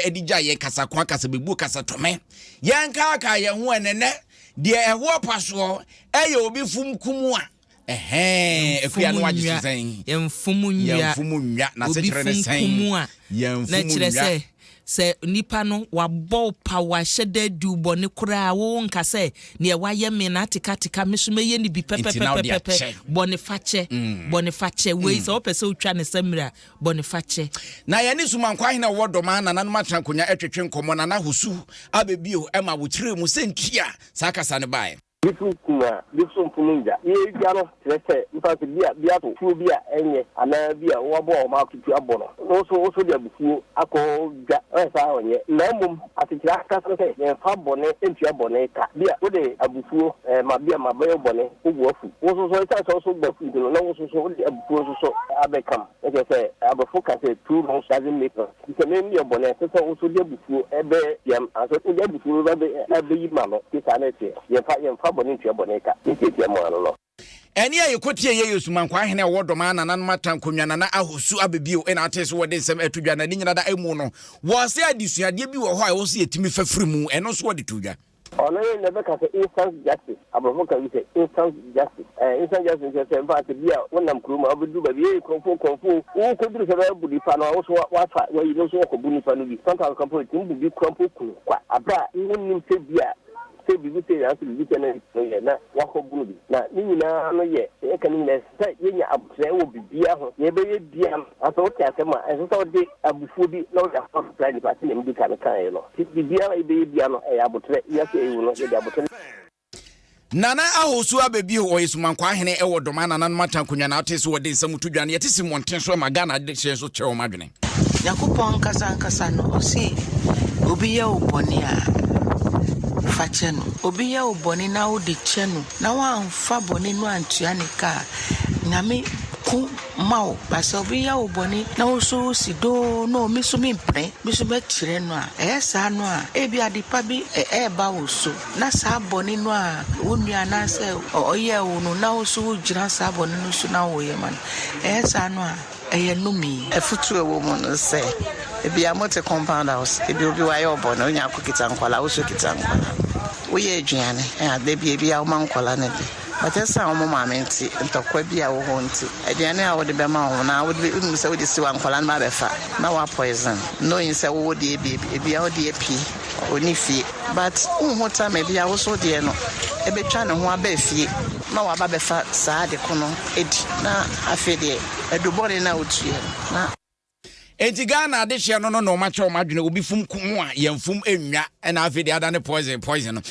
edija ye kasa kwa kasa bebu kasa tome yanka aka ye ho enene de eho paso eye obi fum kumu a ekua no agye sen yemfumu nwa na se kire ne sen yemfumu nwa se nipa no wabɔ pa wa hyede du bɔ ne kura wo nka se ne waye me na tika mesome ye ni bi pepepepepe bonifache we so pese utwa ne samira bonifache na ye ni suma nkwa hina wo doma na nanu matran konya etwetwe nkomo na na hosu abebio ema wo kire mu sentua sakasa ne bae Different Puninja. Ye Jano, in fact, Biato, Fubia, Enye, and Bia, Wabo, Market to Abono. Also, the Bufu, Ako, Saoye, Namum, at the Castle, and Fabone, and Chiaboneta. Bia, Ode, Abufu, Mabia, Mabio Bonnet, who work. Also, it's also the also so Abekam. As I say, Abafocus, 2 months doesn't make us. You can name your bonnet, also the Bufu, Ebe, Yam, as a Bufu, Ebe, Mano, this anete, Yam Fabon. Eni ayi kotie ye Yusman kwa hene wodoma na nan matan konwa na ahosu abebio ena ateso wode nsem atudwa na ni nyina da emu no wo se adisuade bi wo ho a wo se etimi fafiri mu eno so wode tudwa ono ye never ka say instant justice abofoka we say instant justice say fact bia wonam kroma obedu ba bia konfo wo koduru se ba budi pa no wo so wafa wo yi no so ko buni pa no bi sometimes konfo timbu bi konfo kwa abra wonim se bia say bibi say as bibi ten na wakobu bi na ni nyina no ye e kan nyina say yenya abusre wo bibia ho ye be ye bia aso o tia sema e so de abufu bi no ya for plan party nem di kan kan no bibia e be ye bia no e abutre ye say e wo no ye de abutre Nana ahosu abebi ho Yusman kwa hene e wodoma na nan matan konwa na ateso wode nsem tudwa na yetisi monten so ma Ghana de hye so kyewo madwene Yakupon kasa no o si obi ye oboni a facheno obi ya oboni na odi chenu na wa mfa boni no antua ne ka nyame ku mawo basa obi ya oboni na oso si do no miso mi mpre miso be kire no a sa no a ebi adipa bi ba oso na sa boni no a onua na se oye wo na oso gira sa boni no so na wo ye man sa no a no mi efutu ewo mo no se ebi amote compound house ebi obi wa ye obo na onya akokita nkwala wo so kita nkwala wo ye aduane de bi ebi a wo mankwala na bi batesa wo mama menti ntokwa bi a wo ho nti aduane a wo de be ma wo na wo de unu se wo de si wa nkwala na be fa na wa poison no yin se wo de ebi a wo de api oni fie but unhota me bi a wo so de no ebetwa ne ho aba fie na wa ba be fa saa de kono edi na afede edubore na otue na Enti Ghana de hye no ma che o madwene obi fum kumu a yemfum enwa na afede ada ne poison no